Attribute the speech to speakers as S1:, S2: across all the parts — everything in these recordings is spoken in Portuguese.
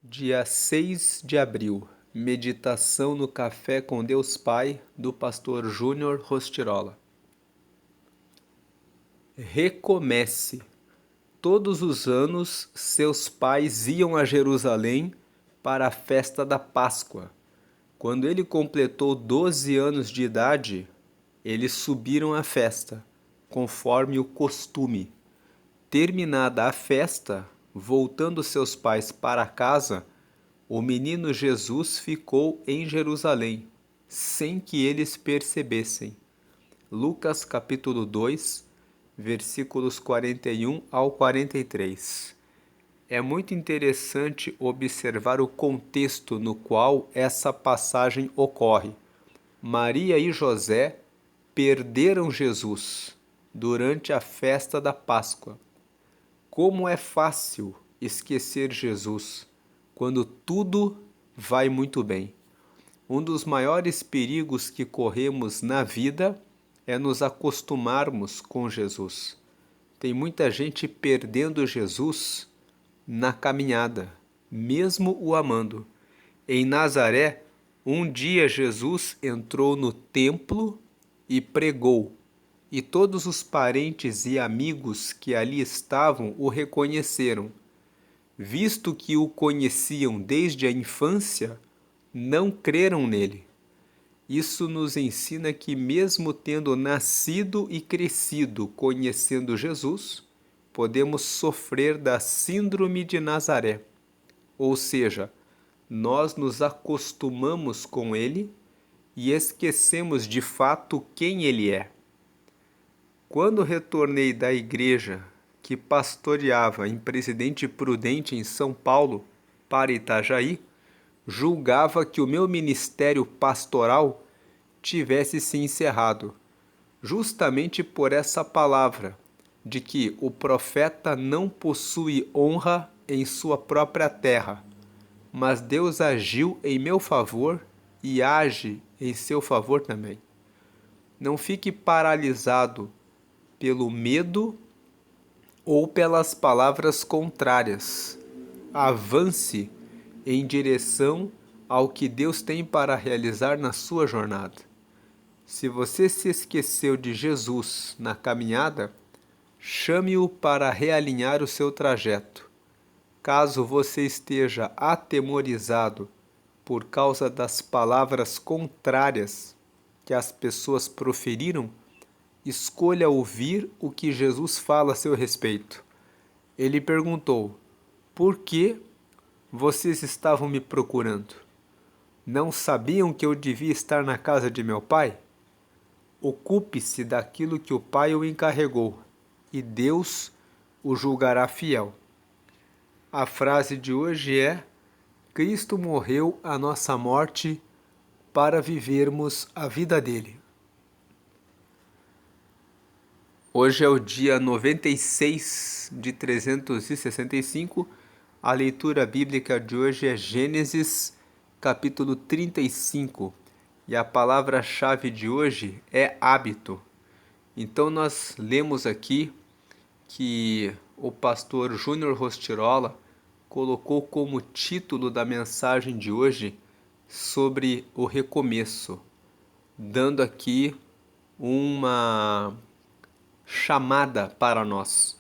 S1: Dia 6 de abril, meditação no Café com Deus Pai, do pastor Júnior Rostirola. Recomece. Todos os anos, seus pais iam a Jerusalém para a festa da Páscoa. Quando ele completou 12 anos de idade, eles subiram à festa, conforme o costume. Terminada a festa, voltando seus pais para casa, o menino Jesus ficou em Jerusalém, sem que eles percebessem. Lucas capítulo 2, versículos 41 ao 43. É muito interessante observar o contexto no qual essa passagem ocorre. Maria e José perderam Jesus durante a festa da Páscoa. Como é fácil esquecer Jesus quando tudo vai muito bem. Um dos maiores perigos que corremos na vida é nos acostumarmos com Jesus. Tem muita gente perdendo Jesus na caminhada, mesmo o amando. Em Nazaré, um dia Jesus entrou no templo e pregou, e todos os parentes e amigos que ali estavam o reconheceram. Visto que o conheciam desde a infância, não creram nele. Isso nos ensina que, mesmo tendo nascido e crescido conhecendo Jesus, podemos sofrer da Síndrome de Nazaré. Ou seja, nós nos acostumamos com ele e esquecemos de fato quem ele é. Quando retornei da igreja que pastoreava em Presidente Prudente, em São Paulo, para Itajaí, julgava que o meu ministério pastoral tivesse se encerrado, justamente por essa palavra, de que o profeta não possui honra em sua própria terra, mas Deus agiu em meu favor e age em seu favor também. Não fique paralisado pelo medo ou pelas palavras contrárias. Avance em direção ao que Deus tem para realizar na sua jornada. Se você se esqueceu de Jesus na caminhada, chame-o para realinhar o seu trajeto. Caso você esteja atemorizado por causa das palavras contrárias que as pessoas proferiram, escolha ouvir o que Jesus fala a seu respeito. Ele perguntou: por que vocês estavam me procurando? Não sabiam que eu devia estar na casa de meu pai? Ocupe-se daquilo que o pai o encarregou, e Deus o julgará fiel. A frase de hoje é: Cristo morreu a nossa morte para vivermos a vida dele. Hoje é o dia 96 de 365. A leitura bíblica de hoje é Gênesis, capítulo 35. E a palavra-chave de hoje é hábito. Então nós lemos aqui que o pastor Júnior Rostirola colocou como título da mensagem de hoje sobre o recomeço, dando aqui uma chamada para nós,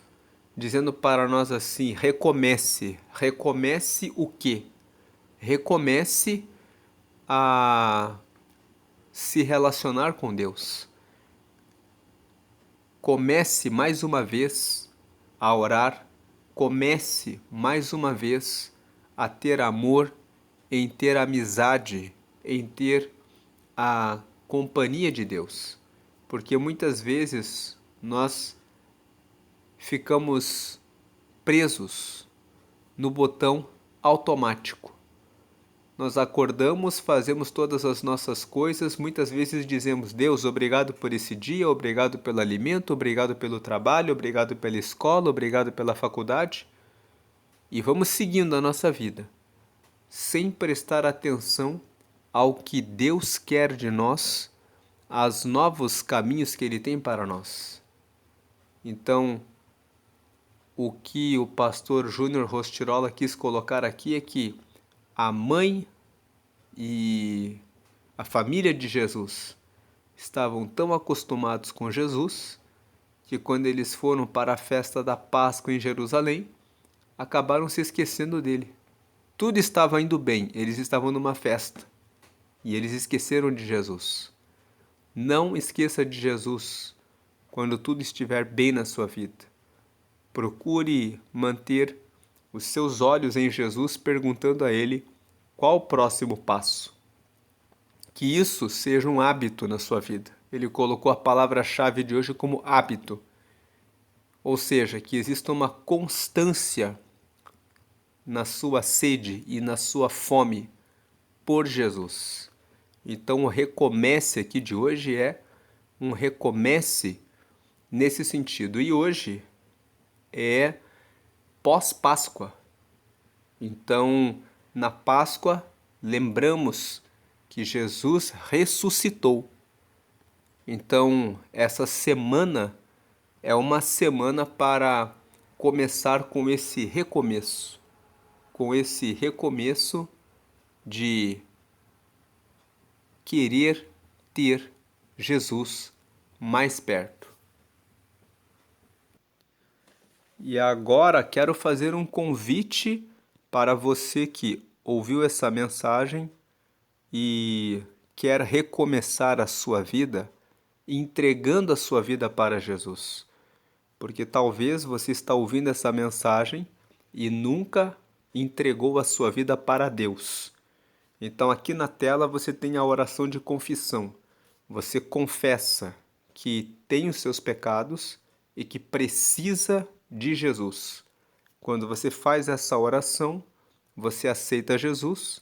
S1: dizendo para nós assim: recomece. Recomece o quê? Recomece a se relacionar com Deus. Comece mais uma vez a orar. Comece mais uma vez a ter amor, em ter amizade, em ter a companhia de Deus. Porque muitas vezes nós ficamos presos no botão automático. Nós acordamos, fazemos todas as nossas coisas, muitas vezes dizemos: Deus, obrigado por esse dia, obrigado pelo alimento, obrigado pelo trabalho, obrigado pela escola, obrigado pela faculdade. E vamos seguindo a nossa vida, sem prestar atenção ao que Deus quer de nós, aos novos caminhos que Ele tem para nós. Então, o que o pastor Júnior Rostirola quis colocar aqui é que a mãe e a família de Jesus estavam tão acostumados com Jesus que quando eles foram para a festa da Páscoa em Jerusalém, acabaram se esquecendo dele. Tudo estava indo bem, eles estavam numa festa e eles esqueceram de Jesus. Não esqueça de Jesus quando tudo estiver bem na sua vida. Procure manter os seus olhos em Jesus, perguntando a Ele qual o próximo passo. Que isso seja um hábito na sua vida. Ele colocou a palavra-chave de hoje como hábito. Ou seja, que exista uma constância na sua sede e na sua fome por Jesus. Então, o recomece aqui de hoje é um recomece nesse sentido. E hoje é pós-Páscoa. Então, na Páscoa, lembramos que Jesus ressuscitou. Então, essa semana é uma semana para começar com esse recomeço de querer ter Jesus mais perto. E agora quero fazer um convite para você que ouviu essa mensagem e quer recomeçar a sua vida, entregando a sua vida para Jesus. Porque talvez você está ouvindo essa mensagem e nunca entregou a sua vida para Deus. Então aqui na tela você tem a oração de confissão. Você confessa que tem os seus pecados e que precisa de Jesus. Quando você faz essa oração, você aceita Jesus,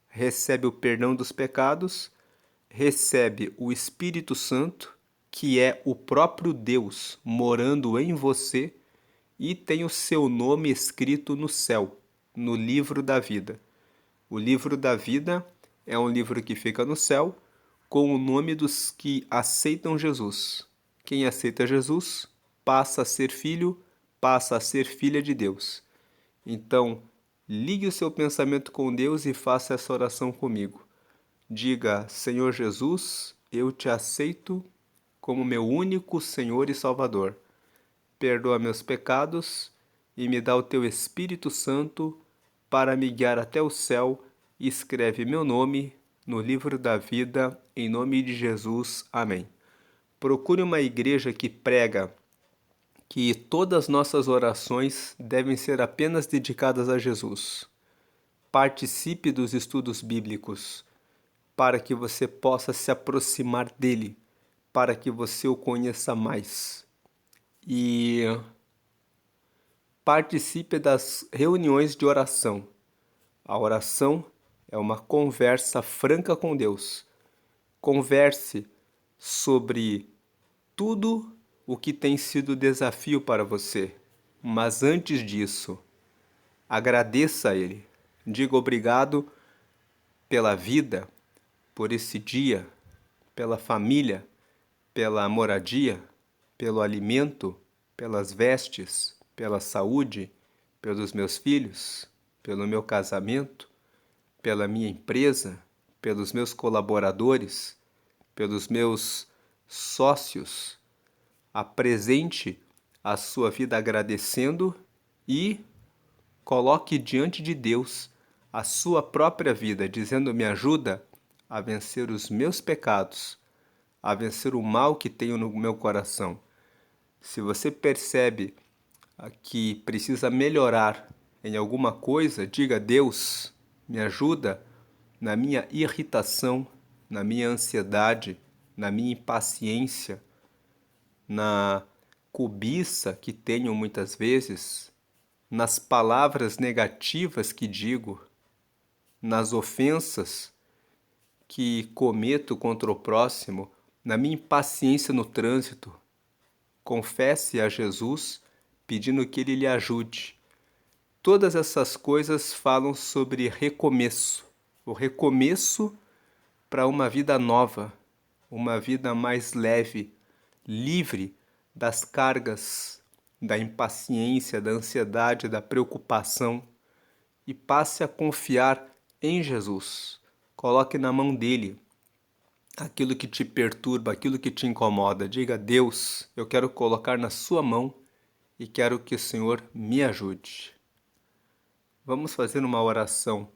S1: recebe o perdão dos pecados, recebe o Espírito Santo, que é o próprio Deus morando em você, e tem o seu nome escrito no céu, no livro da vida. O livro da vida é um livro que fica no céu com o nome dos que aceitam Jesus. Quem aceita Jesus passa a ser filho, passa a ser filha de Deus. Então, ligue o seu pensamento com Deus e faça essa oração comigo. Diga: Senhor Jesus, eu te aceito como meu único Senhor e Salvador. Perdoa meus pecados e me dá o teu Espírito Santo para me guiar até o céu e escreve meu nome no livro da vida, em nome de Jesus. Amém. Procure uma igreja que prega que todas nossas orações devem ser apenas dedicadas a Jesus. Participe dos estudos bíblicos para que você possa se aproximar dele, para que você o conheça mais. E participe das reuniões de oração. A oração é uma conversa franca com Deus. Converse sobre tudo o que tem sido desafio para você. Mas antes disso, agradeça a Ele. Diga obrigado pela vida, por esse dia, pela família, pela moradia, pelo alimento, pelas vestes, pela saúde, pelos meus filhos, pelo meu casamento, pela minha empresa, pelos meus colaboradores, pelos meus sócios. Apresente a sua vida agradecendo e coloque diante de Deus a sua própria vida, dizendo: me ajuda a vencer os meus pecados, a vencer o mal que tenho no meu coração. Se você percebe que precisa melhorar em alguma coisa, diga: Deus, me ajuda na minha irritação, na minha ansiedade, na minha impaciência, na cobiça que tenho muitas vezes, nas palavras negativas que digo, nas ofensas que cometo contra o próximo, na minha impaciência no trânsito. Confesse a Jesus, pedindo que Ele lhe ajude. Todas essas coisas falam sobre recomeço. O recomeço para uma vida nova, uma vida mais leve, livre das cargas da impaciência, da ansiedade, da preocupação, e passe a confiar em Jesus. Coloque na mão dele aquilo que te perturba, aquilo que te incomoda. Diga: Deus, eu quero colocar na sua mão e quero que o Senhor me ajude. Vamos fazer uma oração.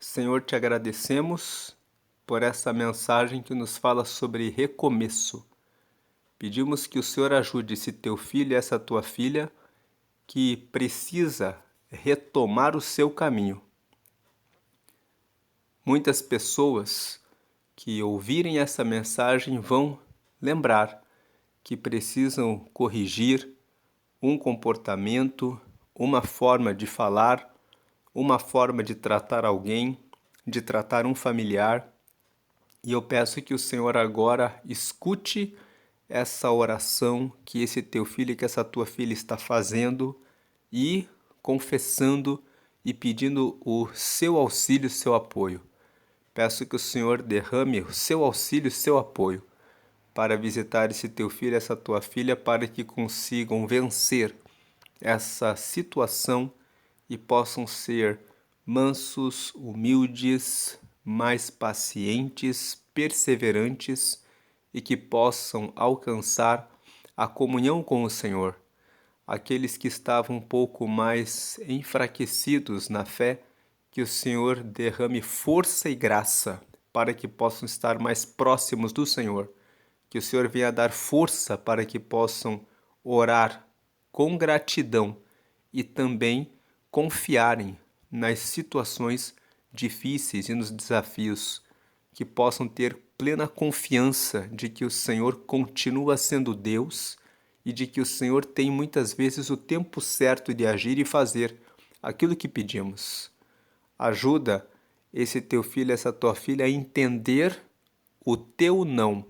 S1: Senhor, te agradecemos por essa mensagem que nos fala sobre recomeço. Pedimos que o Senhor ajude esse teu filho e essa tua filha que precisa retomar o seu caminho. Muitas pessoas que ouvirem essa mensagem vão lembrar que precisam corrigir um comportamento, uma forma de falar, uma forma de tratar alguém, de tratar um familiar. E eu peço que o Senhor agora escute essa oração que esse teu filho e que essa tua filha está fazendo e confessando e pedindo o seu auxílio, o seu apoio. Peço que o Senhor derrame o seu auxílio, o seu apoio para visitar esse teu filho e essa tua filha para que consigam vencer essa situação e possam ser mansos, humildes, mais pacientes, perseverantes e que possam alcançar a comunhão com o Senhor. Aqueles que estavam um pouco mais enfraquecidos na fé, que o Senhor derrame força e graça para que possam estar mais próximos do Senhor. Que o Senhor venha dar força para que possam orar com gratidão e também confiarem nas situações difíceis e nos desafios, que possam ter plena confiança de que o Senhor continua sendo Deus e de que o Senhor tem muitas vezes o tempo certo de agir e fazer aquilo que pedimos. Ajuda esse teu filho, essa tua filha a entender o teu não,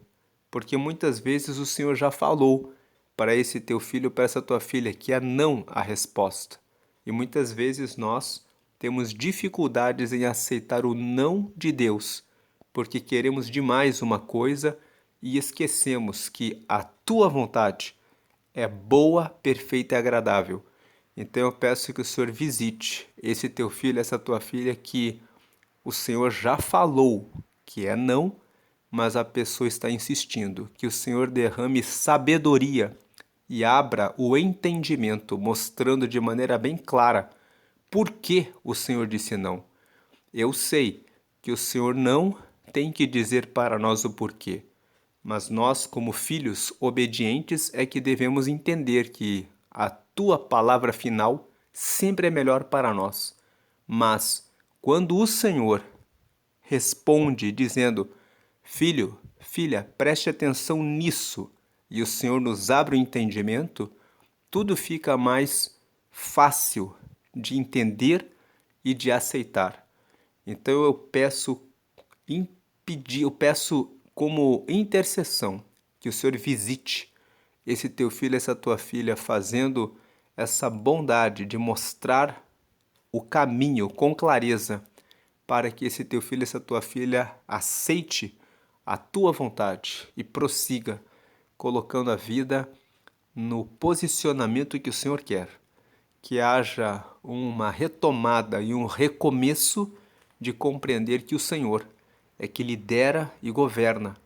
S1: porque muitas vezes o Senhor já falou para esse teu filho, para essa tua filha, que é não a resposta. E muitas vezes nós temos dificuldades em aceitar o não de Deus, porque queremos demais uma coisa e esquecemos que a tua vontade é boa, perfeita e agradável. Então eu peço que o Senhor visite esse teu filho, essa tua filha, que o Senhor já falou que é não, mas a pessoa está insistindo. Que o Senhor derrame sabedoria e abra o entendimento, mostrando de maneira bem clara por que o Senhor disse não. Eu sei que o Senhor não tem que dizer para nós o porquê, mas nós, como filhos obedientes, é que devemos entender que a tua palavra final sempre é melhor para nós. Mas quando o Senhor responde dizendo: Filho, filha, preste atenção nisso, e o Senhor nos abre o entendimento, tudo fica mais fácil de entender e de aceitar. Então eu peço como intercessão que o Senhor visite esse teu filho, essa tua filha, fazendo essa bondade de mostrar o caminho com clareza para que esse teu filho, essa tua filha aceite a tua vontade e prossiga colocando a vida no posicionamento que o Senhor quer. Que haja uma retomada e um recomeço de compreender que o Senhor é que lidera e governa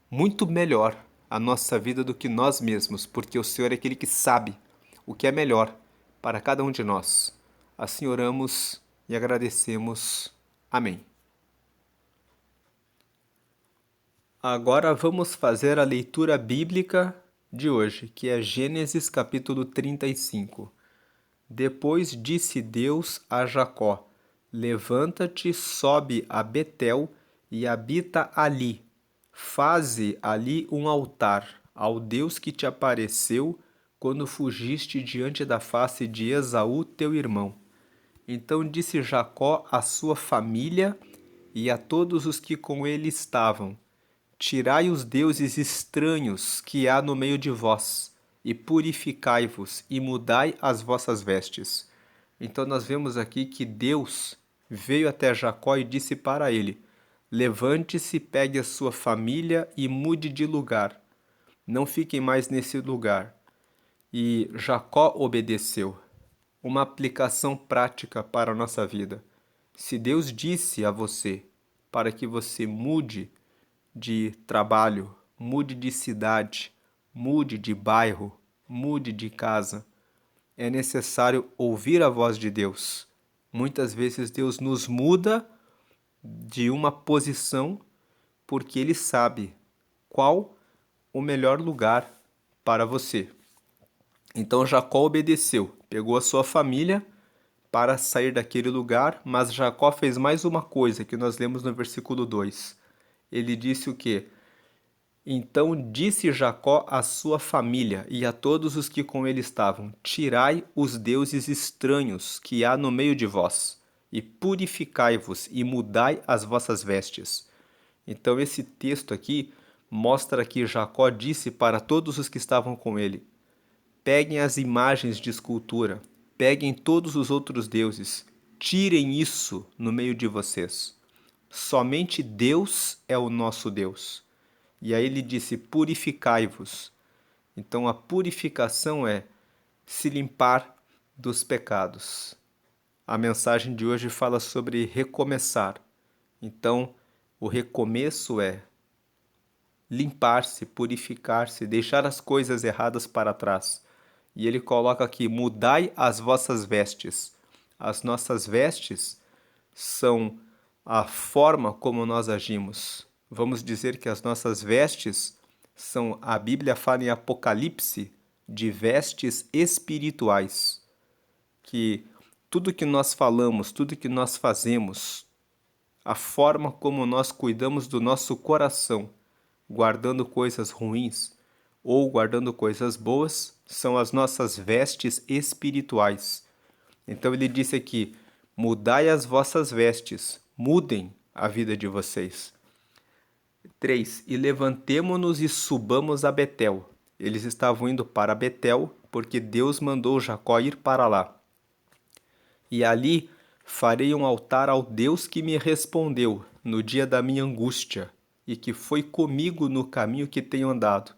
S1: muito melhor a nossa vida do que nós mesmos, porque o Senhor é aquele que sabe o que é melhor para cada um de nós. Assim oramos e agradecemos. Amém. Agora vamos fazer a leitura bíblica de hoje, que é Gênesis capítulo 35. Depois disse Deus a Jacó: Levanta-te, sobe a Betel e habita ali. Faze ali um altar ao Deus que te apareceu quando fugiste diante da face de Esaú, teu irmão. Então disse Jacó à sua família e a todos os que com ele estavam: Tirai os deuses estranhos que há no meio de vós, e purificai-vos, e mudai as vossas vestes. Então nós vemos aqui que Deus veio até Jacó e disse para ele: Levante-se, pegue a sua família e mude de lugar. Não fiquem mais nesse lugar. E Jacó obedeceu. Uma aplicação prática para a nossa vida. Se Deus disse a você para que você mude de trabalho, mude de cidade, mude de bairro, mude de casa, é necessário ouvir a voz de Deus. Muitas vezes Deus nos muda de uma posição porque Ele sabe qual o melhor lugar para você. Então Jacó obedeceu, pegou a sua família para sair daquele lugar, mas Jacó fez mais uma coisa que nós lemos no versículo 2. Ele disse o quê? Então disse Jacó à sua família e a todos os que com ele estavam: Tirai os deuses estranhos que há no meio de vós, e purificai-vos e mudai as vossas vestes. Então esse texto aqui mostra que Jacó disse para todos os que estavam com ele: Peguem as imagens de escultura, peguem todos os outros deuses, tirem isso no meio de vocês. Somente Deus é o nosso Deus. E aí ele disse: purificai-vos. Então a purificação é se limpar dos pecados. A mensagem de hoje fala sobre recomeçar. Então o recomeço é limpar-se, purificar-se, deixar as coisas erradas para trás. E ele coloca aqui: mudai as vossas vestes. As nossas vestes são a forma como nós agimos. Vamos dizer que as nossas vestes são, a Bíblia fala em Apocalipse, de vestes espirituais. Que tudo que nós falamos, tudo que nós fazemos, a forma como nós cuidamos do nosso coração, guardando coisas ruins ou guardando coisas boas, são as nossas vestes espirituais. Então ele disse aqui: mudai as vossas vestes, mudem a vida de vocês. 3. E levantemo-nos e subamos a Betel. Eles estavam indo para Betel porque Deus mandou Jacó ir para lá. E ali farei um altar ao Deus que me respondeu no dia da minha angústia e que foi comigo no caminho que tenho andado.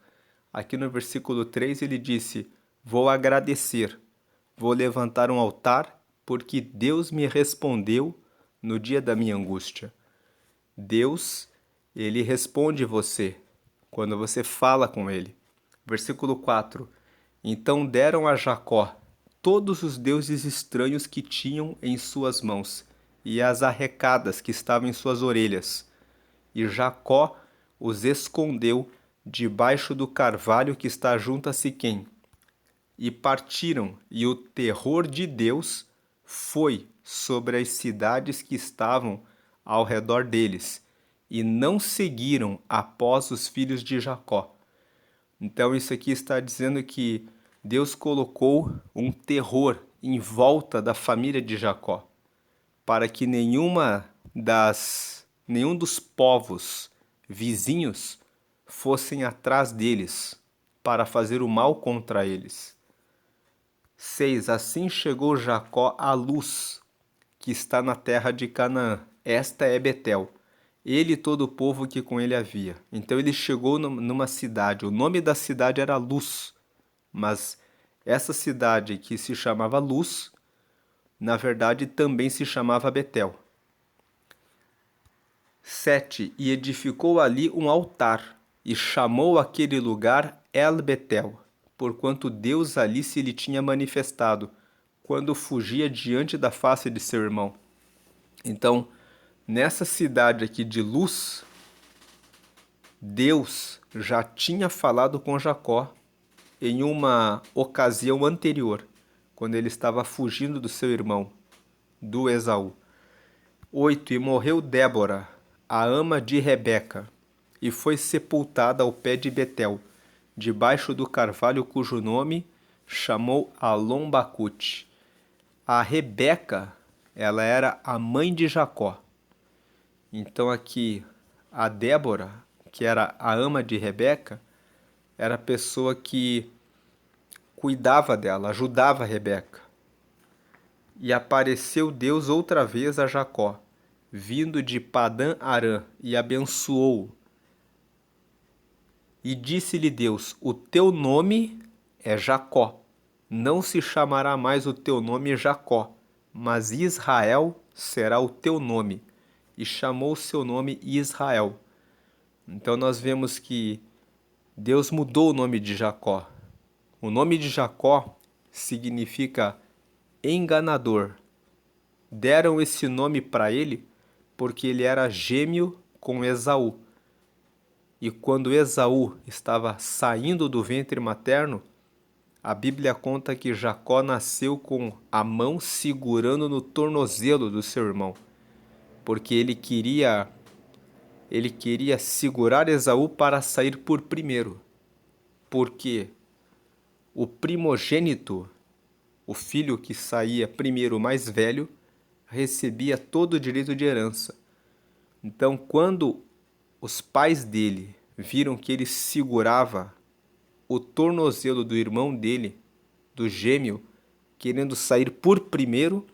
S1: Aqui no versículo 3 ele disse: vou agradecer, vou levantar um altar porque Deus me respondeu no dia da minha angústia. Deus, ele responde você quando você fala com ele. Versículo 4. Então deram a Jacó todos os deuses estranhos que tinham em suas mãos e as arrecadas que estavam em suas orelhas. E Jacó os escondeu debaixo do carvalho que está junto a Siquém. E partiram, e o terror de Deus foi sobre as cidades que estavam ao redor deles, e não seguiram após os filhos de Jacó. Então isso aqui está dizendo que Deus colocou um terror em volta da família de Jacó, para que nenhum dos povos vizinhos fossem atrás deles para fazer o mal contra eles. 6. Assim chegou Jacó à luz, que está na terra de Canaã. Esta é Betel. Ele e todo o povo que com ele havia. Então ele chegou numa cidade. O nome da cidade era Luz. Mas essa cidade que se chamava Luz, na verdade também se chamava Betel. 7. E edificou ali um altar, e chamou aquele lugar El Betel, porquanto Deus ali se lhe tinha manifestado, quando fugia diante da face de seu irmão. Então, nessa cidade aqui de Luz, Deus já tinha falado com Jacó em uma ocasião anterior, quando ele estava fugindo do seu irmão, do Esaú. 8. E morreu Débora, a ama de Rebeca, e foi sepultada ao pé de Betel, debaixo do carvalho cujo nome chamou Alom-Bacute. A Rebeca, ela era a mãe de Jacó. Então aqui, a Débora, que era a ama de Rebeca, era a pessoa que cuidava dela, ajudava a Rebeca. E apareceu Deus outra vez a Jacó, vindo de Padã-Arã, e abençoou-o. E disse-lhe Deus: o teu nome é Jacó. Não se chamará mais o teu nome Jacó, mas Israel será o teu nome. E chamou o seu nome Israel. Então nós vemos que Deus mudou o nome de Jacó. O nome de Jacó significa enganador. Deram esse nome para ele porque ele era gêmeo com Esaú. E quando Esaú estava saindo do ventre materno, a Bíblia conta que Jacó nasceu com a mão segurando no tornozelo do seu irmão, porque ele queria segurar Esaú para sair por primeiro. Porque o primogênito, o filho que saía primeiro, o mais velho, recebia todo o direito de herança. Então, quando os pais dele viram que ele segurava o tornozelo do irmão dele, do gêmeo, querendo sair por primeiro,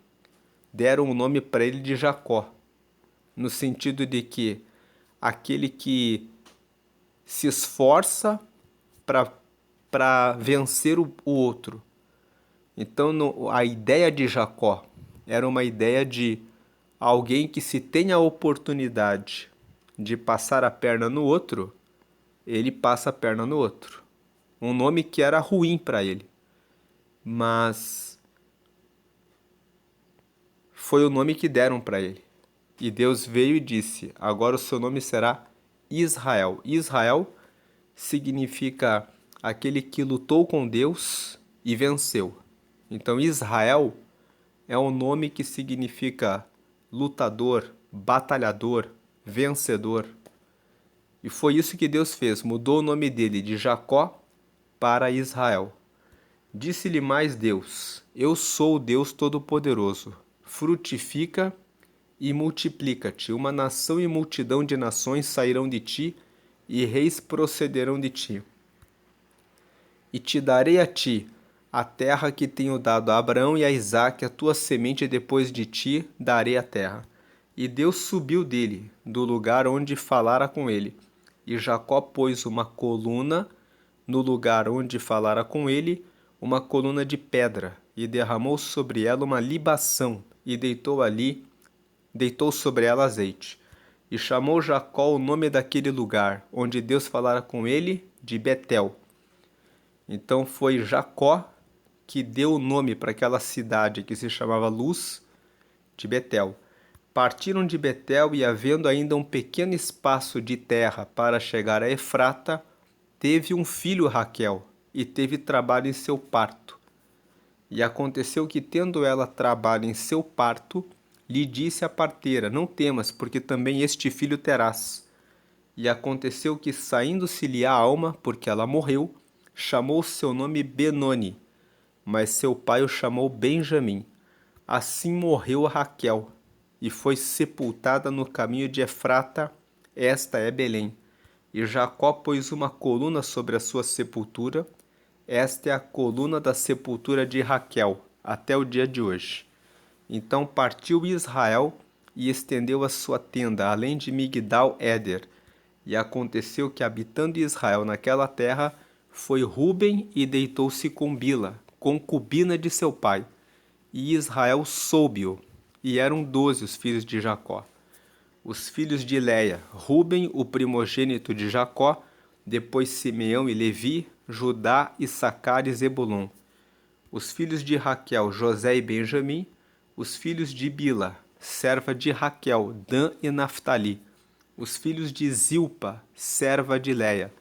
S1: deram o nome para ele de Jacó, no sentido de que aquele que se esforça para vencer o outro. Então, a ideia de Jacó era uma ideia de alguém que, se tem a oportunidade de passar a perna no outro, ele passa a perna no outro. Um nome que era ruim para ele, mas foi o nome que deram para ele. E Deus veio e disse: agora o seu nome será Israel. Israel significa aquele que lutou com Deus e venceu. Então Israel é um nome que significa lutador, batalhador, vencedor. E foi isso que Deus fez, mudou o nome dele de Jacó para Israel. Disse-lhe mais Deus: eu sou o Deus Todo-Poderoso, frutifica e multiplica-te. Uma nação e multidão de nações sairão de ti, e reis procederão de ti. E te darei a ti a terra que tenho dado a Abraão e a Isaque, a tua semente depois de ti darei a terra. E Deus subiu dele, do lugar onde falara com ele. E Jacó pôs uma coluna no lugar onde falara com ele, uma coluna de pedra, e derramou sobre ela uma libação, e deitou sobre ela azeite. E chamou Jacó o nome daquele lugar, onde Deus falara com ele, de Betel. Então foi Jacó que deu o nome para aquela cidade que se chamava Luz, de Betel. Partiram de Betel e, havendo ainda um pequeno espaço de terra para chegar a Efrata, teve um filho Raquel, e teve trabalho em seu parto. E aconteceu que, tendo ela trabalho em seu parto, lhe disse a parteira: não temas, porque também este filho terás. E aconteceu que, saindo-se-lhe a alma, porque ela morreu, chamou seu nome Benoni, mas seu pai o chamou Benjamim. Assim morreu Raquel, e foi sepultada no caminho de Efrata, esta é Belém. E Jacó pôs uma coluna sobre a sua sepultura, esta é a coluna da sepultura de Raquel, até o dia de hoje. Então partiu Israel e estendeu a sua tenda, além de Migdal-Éder. E aconteceu que, habitando Israel naquela terra, foi Ruben e deitou-se com Bila, concubina de seu pai. E Israel soube-o, e eram 12 os filhos de Jacó. Os filhos de Leia: Ruben, o primogênito de Jacó, depois Simeão e Levi, Judá, Issacar e Zebulon. Os filhos de Raquel: José e Benjamim. Os filhos de Bila, serva de Raquel: Dan e Naftali. Os filhos de Zilpa, serva de Leia: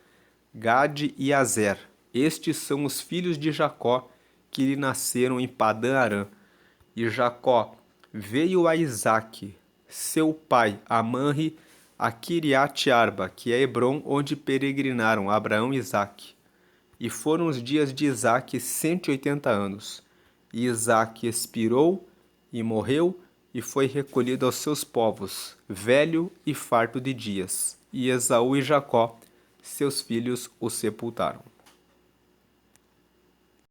S1: Gade e Azer. Estes são os filhos de Jacó, que lhe nasceram em Padã-Arã. E Jacó veio a Isaque, seu pai, a Manre, a Quiriate-Arba, que é Hebrom, onde peregrinaram Abraão e Isaque. E foram os dias de Isaque 180 anos. E Isaque expirou e morreu, e foi recolhido aos seus povos, velho e farto de dias. E Esaú e Jacó, seus filhos, o sepultaram.